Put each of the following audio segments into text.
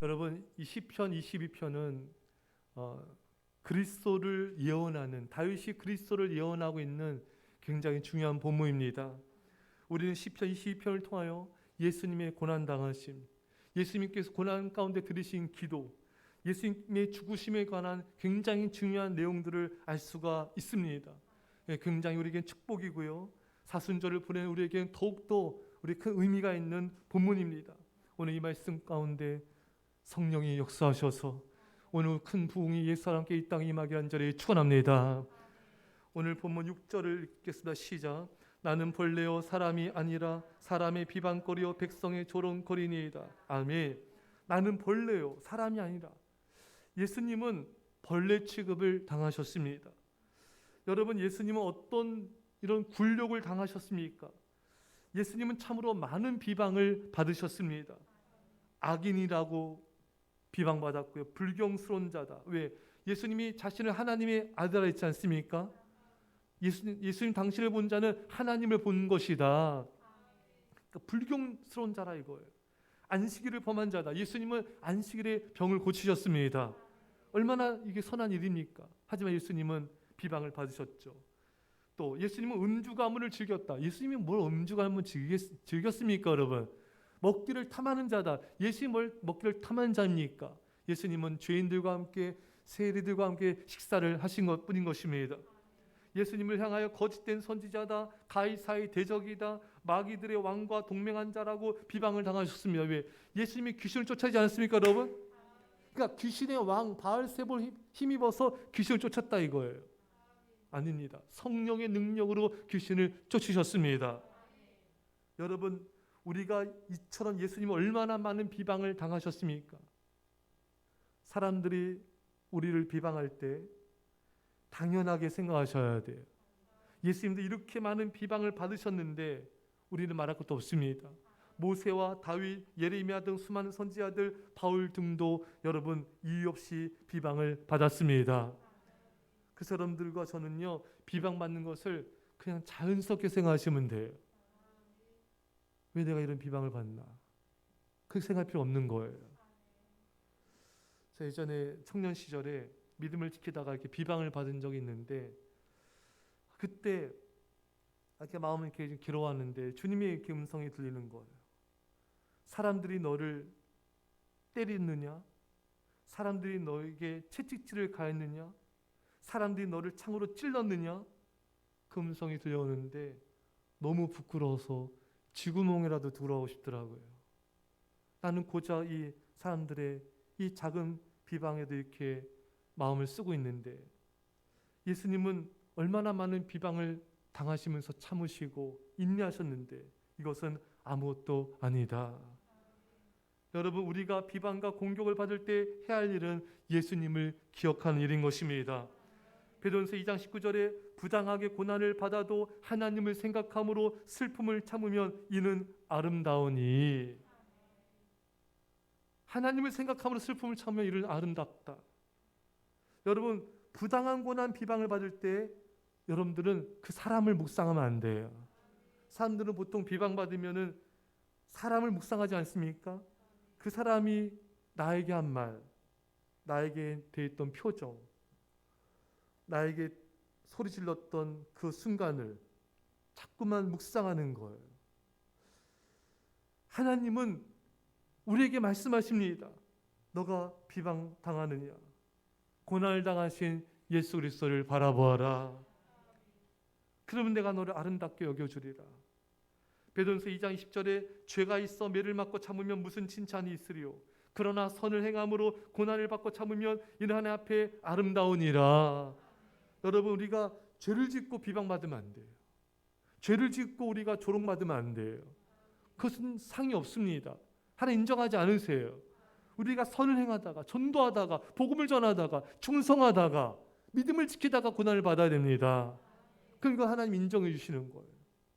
여러분, 이 시편 22편은 그리스도를 예언하는, 다윗이 그리스도를 예언하고 있는 굉장히 중요한 본문입니다. 우리는 시편 22편을 통하여 예수님의 고난 당하심, 예수님께서 고난 가운데 들으신 기도, 예수님의 죽으심에 관한 굉장히 중요한 내용들을 알 수가 있습니다. 굉장히 우리에겐 축복이고요, 사순절을 보내는 우리에겐 더욱더 우리 큰 의미가 있는 본문입니다. 오늘 이 말씀 가운데 성령이 역사하셔서 오늘 큰 부흥이 예수와 함께 이 땅에 임하게 한 자리에 축원합니다. 오늘 본문 6절을 읽겠습니다. 시작. 나는 벌레요 사람이 아니라 사람의 비방거리요 백성의 조롱거리니이다. 아멘. 나는 벌레요 사람이 아니라. 예수님은 벌레 취급을 당하셨습니다. 여러분, 예수님은 어떤 이런 굴욕을 당하셨습니까? 예수님은 참으로 많은 비방을 받으셨습니다. 악인이라고 비방받았고요. 불경스러운 자다. 왜? 예수님이 자신을 하나님의 아들이라 했지 않습니까? 예수님 당신을 본 자는 하나님을 본 것이다. 그러니까 불경스러운 자라 이거예요. 안식일을 범한 자다. 예수님은 안식일에 병을 고치셨습니다. 얼마나 이게 선한 일입니까? 하지만 예수님은 비방을 받으셨죠. 또 예수님은 음주 가문을 즐겼다. 예수님이 뭘 음주 가문을 즐겼습니까, 여러분? 먹기를 탐하는 자다. 예수님이 뭘 먹기를 탐하는 자입니까? 예수님은 죄인들과 함께 세리들과 함께 식사를 하신 것뿐인 것입니다. 예수님을 향하여 거짓된 선지자다, 가이사의 대적이다, 마귀들의 왕과 동맹한 자라고 비방을 당하셨습니다. 왜? 예수님이 귀신을 쫓아지 않습니까, 여러분? 그러니까 귀신의 왕 바알세볼 힘입어서 귀신을 쫓았다 이거예요. 아닙니다. 성령의 능력으로 귀신을 쫓으셨습니다. 여러분, 우리가 이처럼 예수님 얼마나 많은 비방을 당하셨습니까? 사람들이 우리를 비방할 때 당연하게 생각하셔야 돼요. 예수님도 이렇게 많은 비방을 받으셨는데 우리는 말할 것도 없습니다. 모세와 다윗, 예레미야 등 수많은 선지자들, 바울 등도 여러분 이유 없이 비방을 받았습니다. 그 사람들과 저는요, 비방받는 것을 그냥 자연스럽게 생각하시면 돼요. 왜 내가 이런 비방을 받나? 그렇게 생각할 필요 없는 거예요. 제가 예전에 청년 시절에 믿음을 지키다가 이렇게 비방을 받은 적이 있는데, 그때 이렇게 마음을 이렇게 괴로워하는데 주님의 이렇게 음성이 들리는 거예요. 사람들이 너를 때리느냐? 사람들이 너에게 채찍질을 가했느냐? 사람들이 너를 창으로 찔렀느냐? 그 음성이 들려오는데 너무 부끄러워서 쥐구멍이라도 들어가고 싶더라고요. 나는 고작 이 사람들의 이 작은 비방에도 이렇게 마음을 쓰고 있는데, 예수님은 얼마나 많은 비방을 당하시면서 참으시고 인내하셨는데 이것은 아무것도 아니다. 여러분, 우리가 비방과 공격을 받을 때 해야 할 일은 예수님을 기억하는 일인 것입니다. 베드로전서 2장 19절에 부당하게 고난을 받아도 하나님을 생각함으로 슬픔을 참으면 이는 아름다우니. 하나님을 생각함으로 슬픔을 참으면 이는 아름답다. 여러분, 부당한 고난 비방을 받을 때 여러분들은 그 사람을 묵상하면 안 돼요. 사람들은 보통 비방받으면은 사람을 묵상하지 않습니까? 그 사람이 나에게 한 말, 나에게 대했던 표정, 나에게 소리 질렀던 그 순간을 자꾸만 묵상하는 거예요. 하나님은 우리에게 말씀하십니다. 너가 비방당하느냐? 고난을 당하신 예수 그리스도를 바라보아라. 그러면 내가 너를 아름답게 여겨주리라. 베드로전서 2장 20절에 죄가 있어 매를 맞고 참으면 무슨 칭찬이 있으리요? 그러나 선을 행함으로 고난을 받고 참으면 이는 하나님 앞에 아름다우니라. 여러분, 우리가 죄를 짓고 비방받으면 안 돼요. 죄를 짓고 우리가 조롱받으면 안 돼요. 그것은 상이 없습니다. 하나님 인정하지 않으세요. 우리가 선을 행하다가, 전도하다가, 복음을 전하다가, 충성하다가, 믿음을 지키다가 고난을 받아야 됩니다. 그러니까 하나님 인정해 주시는 거예요.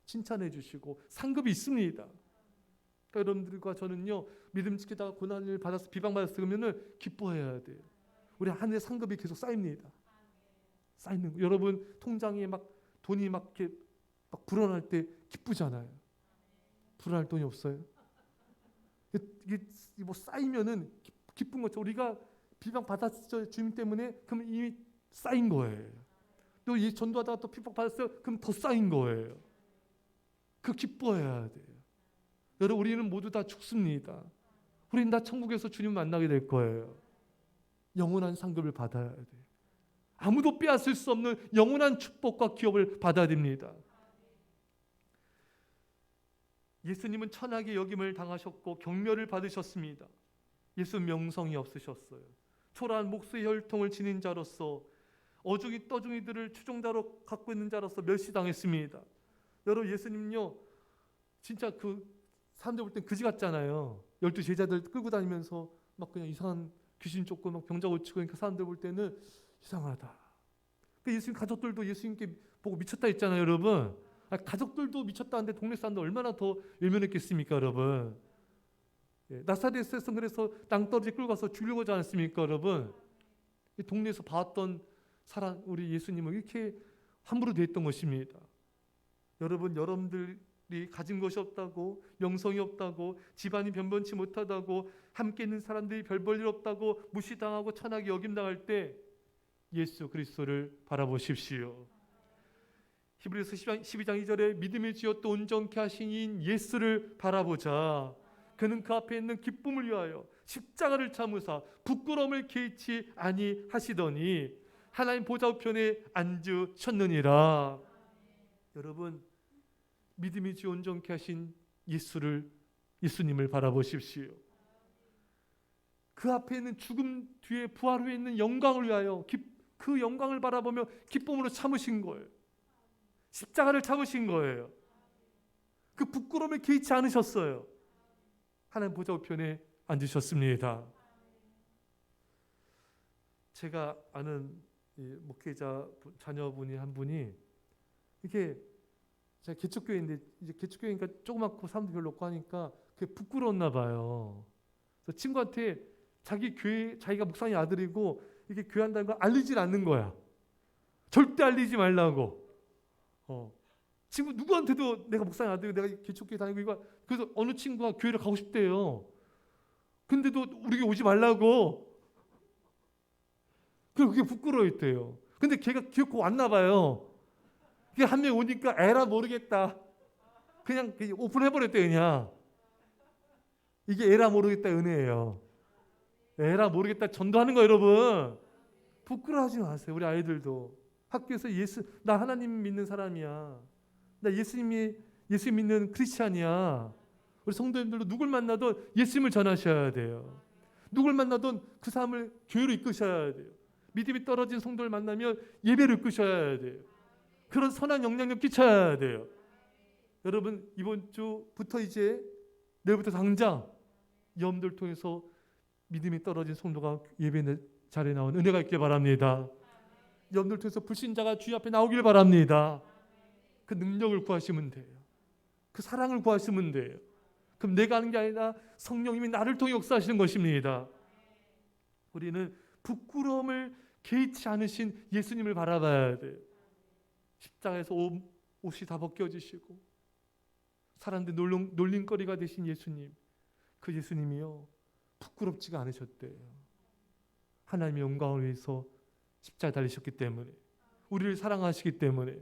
칭찬해 주시고 상급이 있습니다. 그러니까 여러분들과 저는요, 믿음 지키다가 고난을 받아서 비방받았으면 기뻐해야 돼요. 우리 한 해 상급이 계속 쌓입니다. 쌓이는 거. 여러분 통장에 막 돈이 막 이렇게 막 불어날 때 기쁘잖아요. 불어날 돈이 없어요? 이게 뭐 쌓이면은 기쁜 거죠. 우리가 비방받았죠. 주님 때문에. 그럼 이미 쌓인 거예요. 또 이 전도하다가 또 핍박받았어요. 그럼 더 쌓인 거예요. 그 기뻐해야 돼요. 여러분, 우리는 모두 다 죽습니다. 우리는 다 천국에서 주님 만나게 될 거예요. 영원한 상급을 받아야 돼요. 아무도 빼앗을 수 없는 영원한 축복과 기업을 받아야 됩니다. 예수님은 천하게 여김을 당하셨고 경멸을 받으셨습니다. 예수 명성이 없으셨어요. 초라한 목수의 혈통을 지닌 자로서 어중이 떠중이들을 추종자로 갖고 있는 자로서 멸시당했습니다. 여러분, 예수님요 진짜 그 사람들 볼 땐 그지 같잖아요. 12 제자들 끌고 다니면서 막 그냥 이상한 귀신 쫓고 막 병자 고치고, 그러니까 사람들 볼 때는 이상하다. 그 예수님 가족들도 예수님께 보고 미쳤다 했잖아요, 여러분. 가족들도 미쳤다는데 동네 사람들 얼마나 더 외면했겠습니까, 여러분. 나사렛에서 그래서 낭떠러지 끌고 가서 죽이려고 하지 않았습니까, 여러분. 동네에서 봤던 사람, 우리 예수님은 이렇게 함부로 대했던 것입니다. 여러분, 여러분들이 가진 것이 없다고, 명성이 없다고, 집안이 변변치 못하다고, 함께 있는 사람들이 별 볼 일 없다고 무시당하고 천하게 여김당할 때 예수 그리스도를 바라보십시오. 히브리서 12장 2절에 믿음의 지었도 온전케 하신 이인 예수를 바라보자. 그는 그 앞에 있는 기쁨을 위하여 십자가를 참으사 부끄러움을 개의치 아니하시더니 하나님 보좌 우편에 앉으셨느니라. 여러분, 믿음이 지 온전케 하신 예수님을 바라보십시오. 그 앞에 있는 죽음 뒤에 부활 후에 있는 영광을 위하여 그 영광을 바라보며 기쁨으로 참으신 거예요. 십자가를 참으신 거예요. 그 부끄러움을 개의치 않으셨어요. 하나님 보좌 우편에 앉으셨습니다. 제가 아는 목회자 자녀분이 한 분이, 이게 제가 개척교회인데 이제 개척교회니까 조그맣고 사람도 별로 없고 하니까 그게 부끄러웠나 봐요. 그래서 친구한테 자기 교회, 자기가 목사님 아들이고 이게 교회 한다는 걸 알리질 않는 거야. 절대 알리지 말라고. 친구 누구한테도 내가 목사님 아들이고 내가 개척교회 다니고 이거. 그래서 어느 친구가 교회를 가고 싶대요. 근데도 우리 교회 오지 말라고. 그게 부끄러워했대요. 근데 걔가 기어코 왔나 봐요. 그게 한 명 오니까 에라 모르겠다. 그냥 오픈해버렸대. 그냥 이게 에라 모르겠다 은혜예요. 에라 모르겠다 전도하는 거. 여러분, 부끄러워하지 마세요. 우리 아이들도 학교에서 나 하나님 믿는 사람이야, 나 예수 믿는 크리스찬이야. 우리 성도님들도 누굴 만나도 예수님을 전하셔야 돼요. 누굴 만나도 그 사람을 교회로 이끄셔야 돼요. 믿음이 떨어진 성도를 만나면 예배를 이끄셔야 돼요. 그런 선한 영향력 끼쳐야 돼요. 여러분, 이번 주부터 이제 내일부터 당장 여러분들 통해서 믿음이 떨어진 성도가 예배 자리에 나온 은혜가 있길 바랍니다. 여러분들 통해서 불신자가 주님 앞에 나오길 바랍니다. 그 능력을 구하시면 돼요. 그 사랑을 구하시면 돼요. 그럼 내가 하는 게 아니라 성령님이 나를 통해 역사하시는 것입니다. 우리는 부끄러움을 개의치 않으신 예수님을 바라봐야 돼요. 십자가에서 옷이 다 벗겨지시고 사람들 놀림거리가 되신 예수님, 그 예수님이요 부끄럽지가 않으셨대요. 하나님의 영광을 위해서 십자가에 달리셨기 때문에, 우리를 사랑하시기 때문에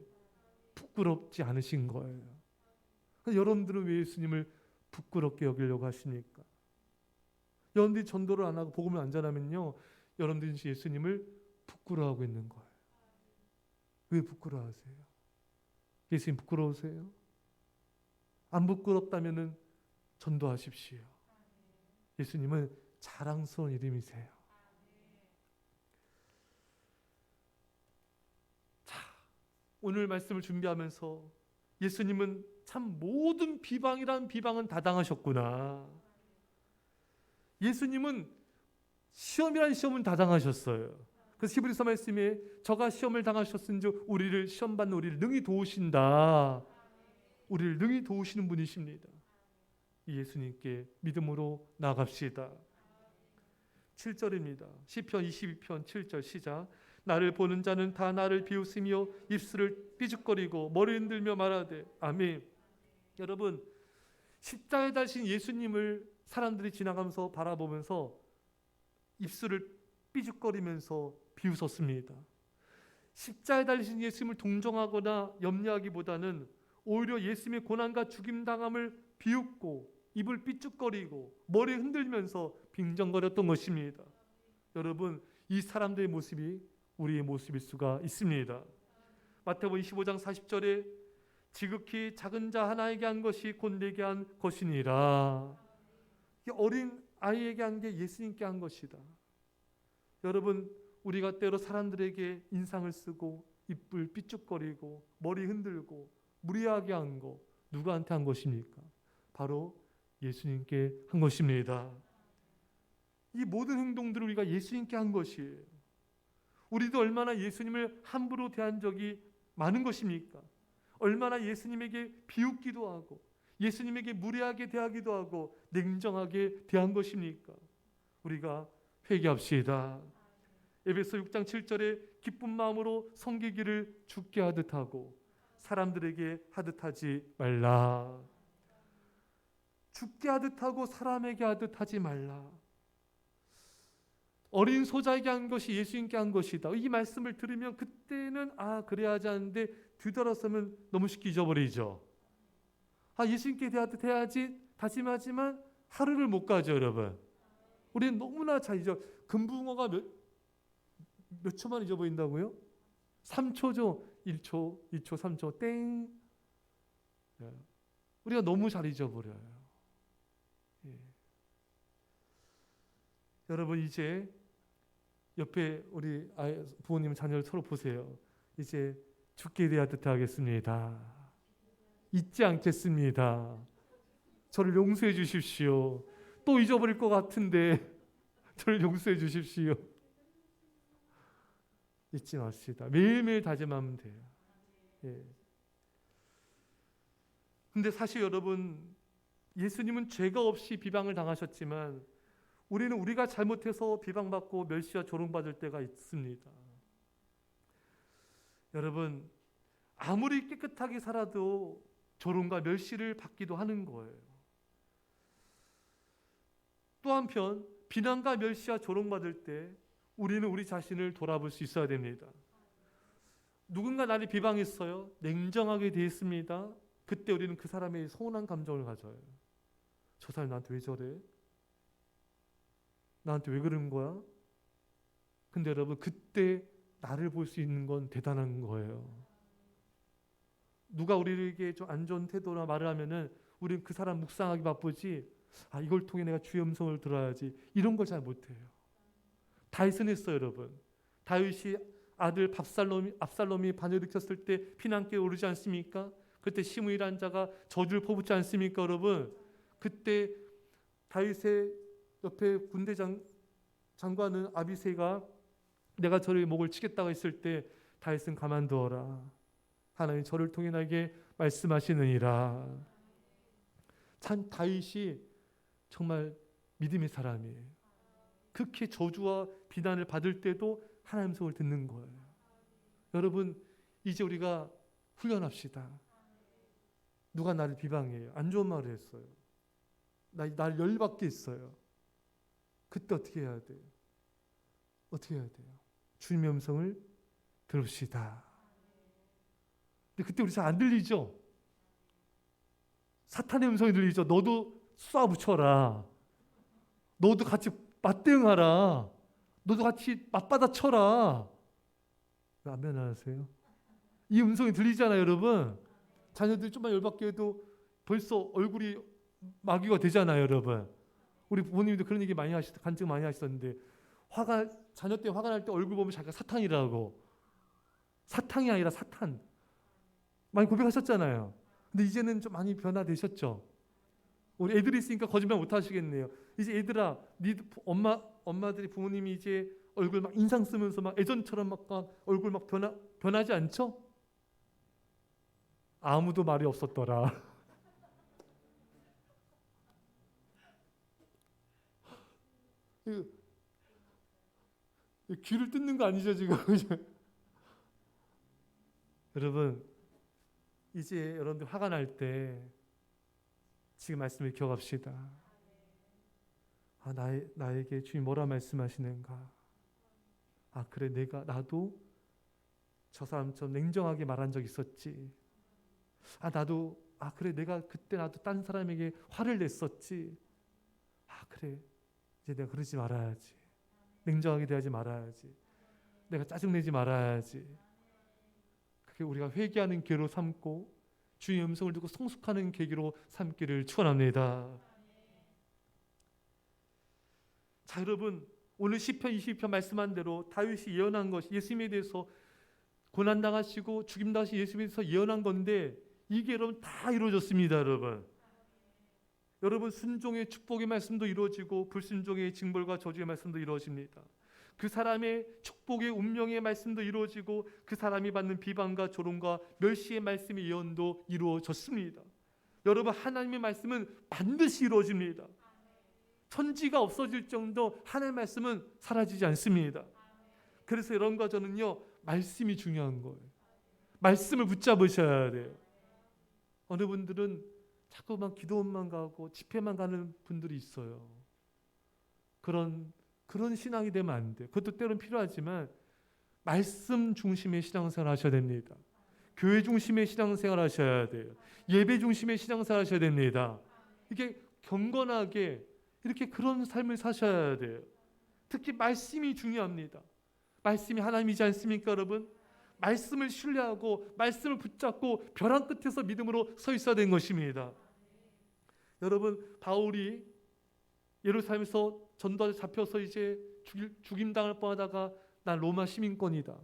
부끄럽지 않으신 거예요. 여러분들은 왜 예수님을 부끄럽게 여기려고 하십니까? 여러분들이 전도를 안 하고 복음을 안 전하면요, 여러분들이 예수님을 부끄러워하고 있는 거예요. 왜 부끄러워하세요? 예수님 부끄러우세요? 안 부끄럽다면 전도하십시오. 예수님은 자랑스러운 이름이세요. 자, 오늘 말씀을 준비하면서 예수님은 참 모든 비방이란 비방은 다 당하셨구나. 예수님은 시험이란 시험은 다 당하셨어요. 그래서 히브리서 말씀에 저가 시험을 당하셨은즉 우리를 시험받는 우리를 능히 도우신다. 우리를 능히 도우시는 분이십니다. 이 예수님께 믿음으로 나아갑시다. 7절입니다. 시편 22편 7절 시작. 나를 보는 자는 다 나를 비웃으며 입술을 삐죽거리고 머리를 흔들며 말하되 아멘. 여러분, 십자가에 달린 예수님을 사람들이 지나가면서 바라보면서 입술을 삐죽거리면서 비웃었습니다. 십자가에 달리신 예수님을 동정하거나 염려하기보다는 오히려 예수님의 고난과 죽임당함을 비웃고 입을 삐죽거리고 머리 흔들면서 빙정거렸던 것입니다. 여러분, 이 사람들의 모습이 우리의 모습일 수가 있습니다. 마태복음 25장 40절에 지극히 작은 자 하나에게 한 것이 곧 내게 한 것이니라. 어린 아이에게 한 게 예수님께 한 것이다. 여러분, 우리가 때로 사람들에게 인상을 쓰고 입을 삐죽거리고 머리 흔들고 무리하게 한 거 누구한테 한 것입니까? 바로 예수님께 한 것입니다. 이 모든 행동들을 우리가 예수님께 한 것이에요. 우리도 얼마나 예수님을 함부로 대한 적이 많은 것입니까? 얼마나 예수님에게 비웃기도 하고 예수님에게 무례하게 대하기도 하고 냉정하게 대한 것입니까? 우리가 회개합시다. 에베소 6장 7절에 기쁜 마음으로 섬기기를 주께 하듯 하고 사람들에게 하듯 하지 말라. 주께 하듯 하고 사람에게 하듯 하지 말라. 어린 소자에게 한 것이 예수님께 한 것이다. 이 말씀을 들으면 그때는 그래야 하지 않는데 뒤돌아서면 너무 쉽게 잊어버리죠. 예수님께 대하듯 해야지 다짐하지만 하루를 못 가죠, 여러분. 우리는 너무나 잘 잊어. 금붕어가 몇 초만 잊어버린다고요? 3초죠. 1초, 2초, 3초 땡. 우리가 너무 잘 잊어버려요. 여러분, 이제 옆에 우리 부모님 자녀를 서로 보세요. 이제 죽게 대하듯 하겠습니다. 잊지 않겠습니다. 저를 용서해 주십시오. 또 잊어버릴 것 같은데 저를 용서해 주십시오. 잊지 맙시다. 매일매일 다짐하면 돼요. 근데 사실 여러분, 예수님은 죄가 없이 비방을 당하셨지만 우리는 우리가 잘못해서 비방받고 멸시와 조롱받을 때가 있습니다. 여러분, 아무리 깨끗하게 살아도 조롱과 멸시를 받기도 하는 거예요. 또 한편 비난과 멸시와 조롱받을 때 우리는 우리 자신을 돌아볼 수 있어야 됩니다. 누군가 나를 비방했어요. 냉정하게 대했습니다. 그때 우리는 그 사람의 서운한 감정을 가져요. 저 사람이 나한테 왜 저래? 나한테 왜 그러는 거야? 근데 여러분, 그때 나를 볼 수 있는 건 대단한 거예요. 누가 우리에게 좀 안 좋은 태도나 말을 하면은 우리는 그 사람 묵상하기 바쁘지, 이걸 통해 내가 주의 음성을 들어야지, 이런 걸 잘 못해요. 다윗은 했어요, 여러분. 다윗이 아들 압살롬이 반역을 일으켰을 때 피난길에 오르지 않습니까? 그때 시므이라는 자가 저주를 퍼붓지 않습니까, 여러분? 그때 다윗의 옆에 군대 장관은 아비새가 내가 저의 목을 치겠다고 했을 때 다윗은 가만두어라. 하나님 저를 통해 나에게 말씀하시느니라. 참 다윗이 정말 믿음의 사람이에요. 그렇게 저주와 비난을 받을 때도 하나님 음성을 듣는 거예요. 여러분, 이제 우리가 훈련합시다. 누가 나를 비방해요. 안 좋은 말을 했어요. 날 열받게 했어요. 그때 어떻게 해야 돼요? 어떻게 해야 돼요? 주님의 음성을 들읍시다. 근데 그때 우리 잘 안 들리죠? 사탄의 음성이 들리죠? 너도 쏴붙여라. 너도 같이 맞대응하라. 너도 같이 맞받아쳐라. 왜 안 변하세요? 이 음성이 들리잖아요, 여러분. 자녀들이 좀만 열받게 해도 벌써 얼굴이 마귀가 되잖아요, 여러분. 우리 부모님도 그런 얘기 간증 많이 하시던데, 자녀 때문에 화가 날 때 얼굴 보면 자기가 사탄이라고. 사탄이 아니라 사탄. 많이 고백하셨잖아요. 근데 이제는 좀 많이 변화되셨죠? 우리 애들이 있으니까 거짓말 못 하시겠네요. 이제 애들아, 엄마들이 부모님이 이제 얼굴 막 인상 쓰면서 막 예전처럼 막 얼굴 막 변하지 않죠? 아무도 말이 없었더라. 귀를 뜯는 거 아니죠, 지금? 여러분, 이제 여러분들 화가 날 때 지금 말씀을 기억합시다. 나에게 주님 뭐라 말씀하시는가? 그래, 나도 저 사람처럼 냉정하게 말한 적 있었지. 그래, 그때 나도 딴 사람에게 화를 냈었지. 그래, 이제 내가 그러지 말아야지. 냉정하게 대하지 말아야지. 내가 짜증내지 말아야지. 그게 우리가 회개하는 계로 삼고 주의 음성을 듣고 성숙하는 계기로 삼기를 축원합니다. 자, 여러분, 오늘 시편 22편 말씀한 대로 다윗이 예언한 것이 예수님에 대해서 고난당하시고 죽임당하신 예수님에 대해서 예언한 건데 이게 여러분 다 이루어졌습니다. 여러분 순종의 축복의 말씀도 이루어지고 불순종의 징벌과 저주의 말씀도 이루어집니다. 그 사람의 축복의 운명의 말씀도 이루어지고 그 사람이 받는 비방과 조롱과 멸시의 말씀의 예언도 이루어졌습니다. 여러분, 하나님의 말씀은 반드시 이루어집니다. 천지가 없어질 정도 하나님의 말씀은 사라지지 않습니다. 그래서 여러분과 저는요, 말씀이 중요한 거예요. 말씀을 붙잡으셔야 돼요. 어느 분들은 자꾸만 기도원만 가고 집회만 가는 분들이 있어요. 그런 신앙이 되면 안 돼요. 그것도 때로는 필요하지만 말씀 중심의 신앙생활 하셔야 됩니다. 교회 중심의 신앙생활 하셔야 돼요. 예배 중심의 신앙생활 하셔야 됩니다. 이게 경건하게 이렇게 그런 삶을 사셔야 돼요. 특히 말씀이 중요합니다. 말씀이 하나님이지 않습니까, 여러분? 말씀을 신뢰하고 말씀을 붙잡고 벼랑 끝에서 믿음으로 서 있어야 되는 것입니다. 여러분, 바울이 예루살렘에서 전도하러 잡혀서 이제 죽임당할 뻔하다가 난 로마 시민권이다.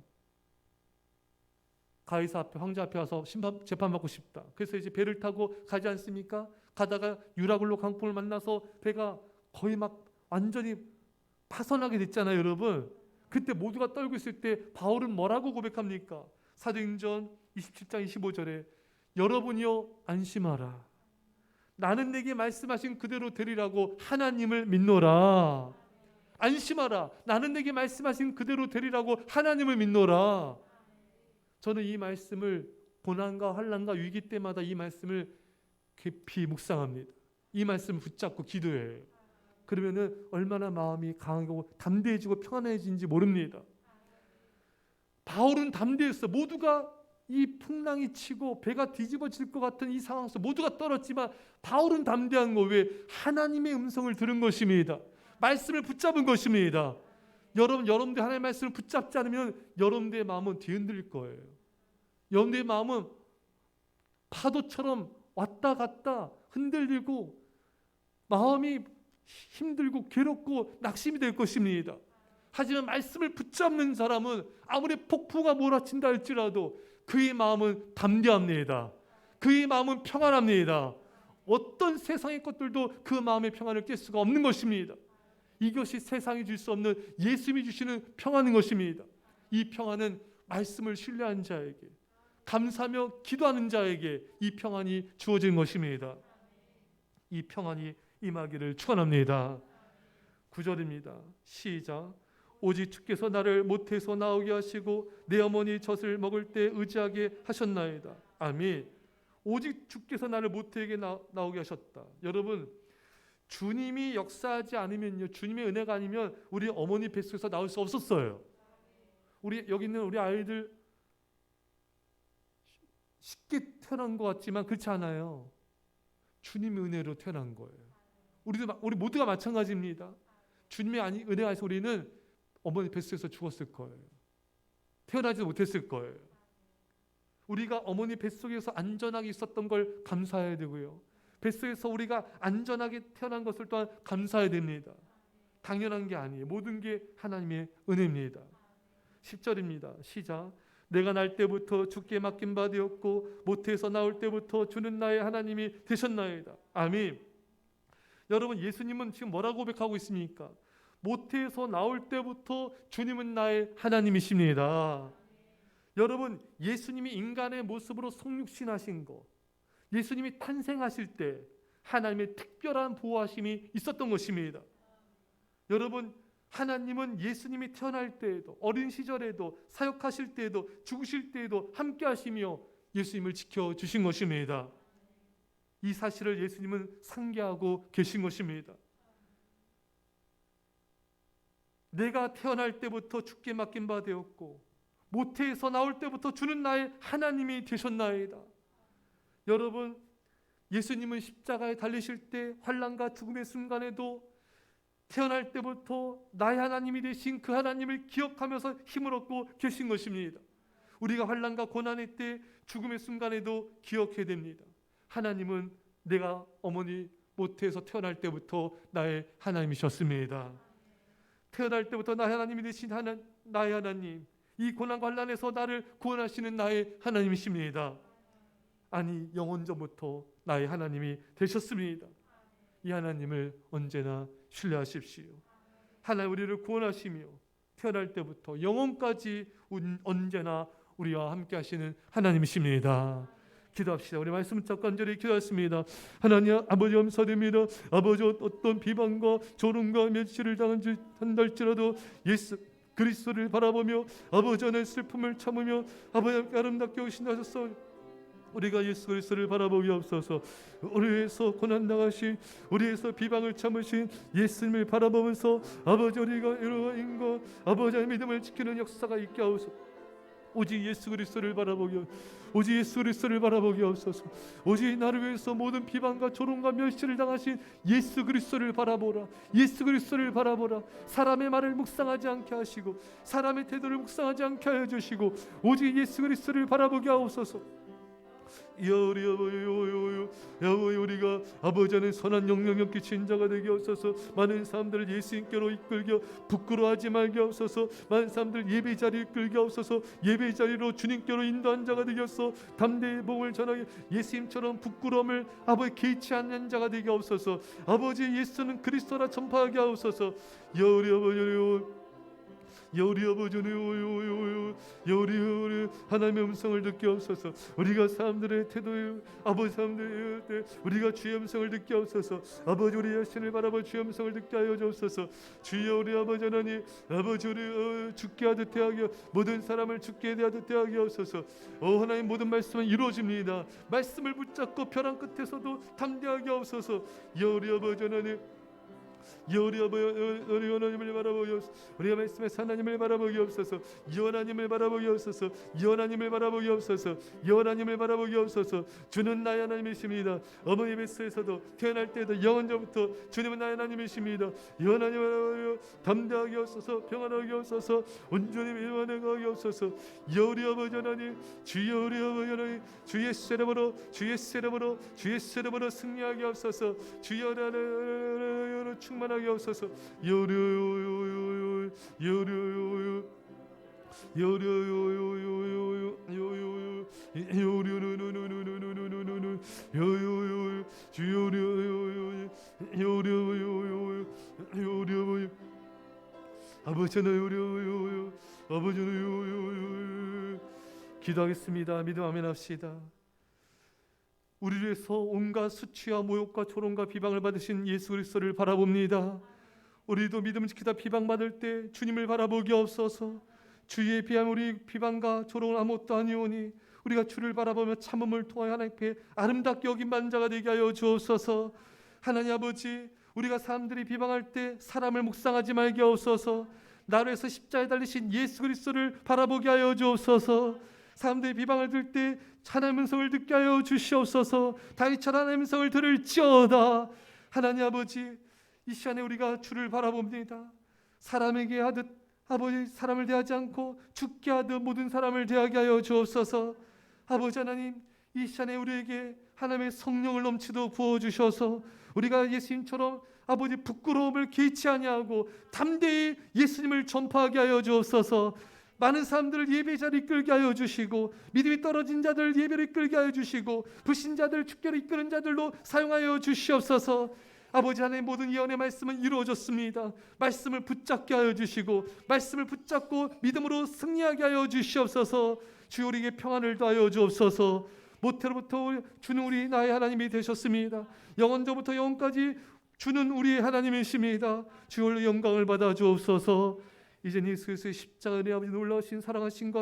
가이사 앞에, 황제 앞에 와서 재판받고 싶다. 그래서 이제 배를 타고 가지 않습니까? 가다가 유라굴로 강풍을 만나서 배가 거의 막 완전히 파손하게 됐잖아요, 여러분. 그때 모두가 떨고 있을 때 바울은 뭐라고 고백합니까? 사도행전 27장 25절에 여러분이요 안심하라. 나는 내게 말씀하신 그대로 되리라고 하나님을 믿노라. 안심하라. 나는 내게 말씀하신 그대로 되리라고 하나님을 믿노라. 저는 이 말씀을 고난과 환난과 위기 때마다 이 말씀을 깊이 묵상합니다. 이 말씀을 붙잡고 기도해요. 그러면은 얼마나 마음이 강하고 담대해지고 평안해진지 모릅니다. 바울은 담대했어. 모두가 이 풍랑이 치고 배가 뒤집어질 것 같은 이 상황에서 모두가 떨었지만 바울은 담대한 거 왜? 하나님의 음성을 들은 것입니다. 말씀을 붙잡은 것입니다. 여러분들 하나님의 말씀을 붙잡지 않으면 여러분들의 마음은 뒤흔들릴 거예요. 여러분들의 마음은 파도처럼 왔다 갔다 흔들리고 마음이 힘들고 괴롭고 낙심이 될 것입니다. 하지만 말씀을 붙잡는 사람은 아무리 폭풍가 몰아친다 할지라도 그의 마음은 담대합니다. 그의 마음은 평안합니다. 어떤 세상의 것들도 그 마음의 평안을 깰 수가 없는 것입니다. 이것이 세상이 줄 수 없는 예수님이 주시는 평안인 것입니다. 이 평안은 말씀을 신뢰한 자에게, 감사하며 기도하는 자에게 이 평안이 주어진 것입니다. 이 평안이 임하기를 축원합니다. 9절입니다. 시작. 오직 주께서 나를 모태에서 나오게 하시고 내 어머니 젖을 먹을 때 의지하게 하셨나이다. 아멘. 오직 주께서 나를 모태에게 나오게 하셨다. 여러분, 주님이 역사하지 않으면요, 주님의 은혜가 아니면 우리 어머니 뱃속에서 나올 수 없었어요. 여기 있는 우리 아이들 쉽게 태어난 것 같지만 그렇지 않아요. 주님의 은혜로 태어난 거예요. 우리 모두가 마찬가지입니다. 주님의 은혜가 아니서 우리는 어머니 뱃속에서 죽었을 거예요. 태어나지 못했을 거예요. 우리가 어머니 뱃속에서 안전하게 있었던 걸 감사해야 되고요. 뱃속에서 우리가 안전하게 태어난 것을 또한 감사해야 됩니다. 당연한 게 아니에요. 모든 게 하나님의 은혜입니다. 10절입니다. 시작. 내가 날 때부터 주께 맡긴 바 되었고 모태에서 나올 때부터 주는 나의 하나님이 되셨나이다. 아멘. 여러분, 예수님은 지금 뭐라고 고백하고 있습니까? 모태에서 나올 때부터 주님은 나의 하나님이십니다. 여러분, 예수님이 인간의 모습으로 성육신하신 거, 예수님이 탄생하실 때 하나님의 특별한 보호하심이 있었던 것입니다. 여러분, 하나님은 예수님이 태어날 때에도, 어린 시절에도, 사역하실 때에도, 죽으실 때에도 함께 하시며 예수님을 지켜주신 것입니다. 이 사실을 예수님은 상기하고 계신 것입니다. 내가 태어날 때부터 주께 맡긴 바 되었고 모태에서 나올 때부터 주는 나의 하나님이 되셨나이다. 여러분, 예수님은 십자가에 달리실 때 환난과 죽음의 순간에도 태어날 때부터 나의 하나님이 되신 그 하나님을 기억하면서 힘을 얻고 계신 것입니다. 우리가 환난과 고난의 때 죽음의 순간에도 기억해야 됩니다. 하나님은 내가 어머니 모태에서 태어날 때부터 나의 하나님이셨습니다. 태어날 때부터 나의 하나님이 되신 나의 하나님, 이 고난과 환난에서 나를 구원하시는 나의 하나님이십니다. 아니, 영원전부터 나의 하나님이 되셨습니다. 이 하나님을 언제나 신뢰하십시오. 하나님 우리를 구원하시며 태어날 때부터 영원까지 언제나 우리와 함께 하시는 하나님이십니다. 기도합시다. 우리 말씀 붙잡고 간절히 기도했습니다. 하나님 아버지 감사드립니다. 아버지 어떤 비방과 조롱과 멸시를 당한달지라도 예수 그리스도를 바라보며 아버지 안에 슬픔을 참으며 아버지 아름답게 오신다셨어. 우리가 예수 그리스도를 바라보기 없어서 우리에서 고난당하신 우리에서 비방을 참으신 예수님을 바라보면서 아버지 우리가 이루어진 아버지의 믿음을 지키는 역사가 있게 하옵소서. 오직 예수 그리스도를 바라보기 오직 예수 그리스도를 바라보기 없어서 오직 나를 위해서 모든 비방과 조롱과 멸시를 당하신 예수 그리스도를 바라보라. 예수 그리스도를 바라보라. 사람의 말을 묵상하지 않게 하시고 사람의 태도를 묵상하지 않게 하여 주시고 오직 예수 그리스도를 바라보게 하옵소서. 우리 아버지 우리가 아버지 안에 선한 영향력 끼친 자가 되게 하옵소서. 많은 사람들을 예수님께로 이끌게 부끄러워하지 말게 하옵소서. 많은 사람들 예배 자리에 이끌게 하옵소서. 예배 자리로 주님께로 인도한 자가 되게 하옵소서. 담대의 복음을 전하게 예수님처럼 부끄러움을 아버지 개의치 않는 자가 되게 하옵소서. 아버지 예수는 그리스도라 전파하게 하옵소서. 우리 아버지 우리 아버지 우리 하나님의 음성을 듣게 하옵소서. 우리가 사람들의 태도에 아버지 사람들의 때 우리가 주의 음성을 듣게 하옵소서. 아버지 우리 자신을 바라보 주의 음성을 듣게 하여 주옵소서. 주여 우리 아버지 하나님 아버지 우리 죽게 하듯 대하게 모든 사람을 죽게 하듯 대하게 하옵소서. 하나님 모든 말씀은 이루어집니다. 말씀을 붙잡고 벼랑 끝에서도 담대하게 하옵소서. 우리 아버지 하나님 우리 하나님을 바라보기 없어서 우리가 말씀에서 하나님을 바라보기 없어서 하나님을 바라보기 없어서 하나님을 바라보기 없어서 하나님을 바라보기 없어서. 주는 나의 하나님이십니다. 어머니 뱃속에서도 태어날 때도 영원전부터 주님은 나의 하나님이십니다. 하나님을 바라보기 담대하게 없어서 평안하게 없어서 온전히 일관하게 하게 없어서. 우리 아버지 하나님 주여 우리 아버지 하나님 주의 세례로 주의 세례로 승리하게 없어서. 주여 하나님 충만하게 없어서. 기도하겠습니다. 믿음 아멘 합시다. 우리를 위해서 온갖 수치와 모욕과 조롱과 비방을 받으신 예수 그리스도를 바라봅니다. 우리도 믿음을 지키다 비방받을 때 주님을 바라보기 없어서. 주의 비하면 우리 비방과 조롱은 아무것도 아니오니 우리가 주를 바라보며 참음을 통하여 하나님께 아름답게 여김받는 자가 되게 하여 주옵소서. 하나님 아버지 우리가 사람들이 비방할 때 사람을 묵상하지 말게 하옵소서. 나를 위해서 십자가에 달리신 예수 그리스도를 바라보게 하여 주옵소서. 사람들이 비방을 들 때 하나님의 음성을 듣게 하여 주시옵소서. 다윗처럼 하나님의 음성을 들을지어다. 하나님 아버지 이 시간에 우리가 주를 바라봅니다. 사람에게 하듯 아버지 사람을 대하지 않고 죽게 하듯 모든 사람을 대하게 하여 주옵소서. 아버지 하나님 이 시간에 우리에게 하나님의 성령을 넘치도록 부어주셔서 우리가 예수님처럼 아버지 부끄러움을 개의치 아니하고 담대히 예수님을 전파하게 하여 주옵소서. 많은 사람들을 예배 자리에 이끌게 하여 주시고 믿음이 떨어진 자들 예배를 이끌게 하여 주시고 불신자들 축제를 이끄는 자들로 사용하여 주시옵소서. 아버지 하나님 모든 예언의 말씀은 이루어졌습니다. 말씀을 붙잡게 하여 주시고 말씀을 붙잡고 믿음으로 승리하게 하여 주시옵소서. 주여 우리에게 평안을 더하여 주옵소서. 모태로부터 주는 우리 나의 하나님이 되셨습니다. 영원전부터 영원까지 주는 우리의 하나님이십니다. 주여 영광을 받아 주옵소서. 이제 예수 그리스도의 십자가의 아버지 놀라우신 사랑하신 것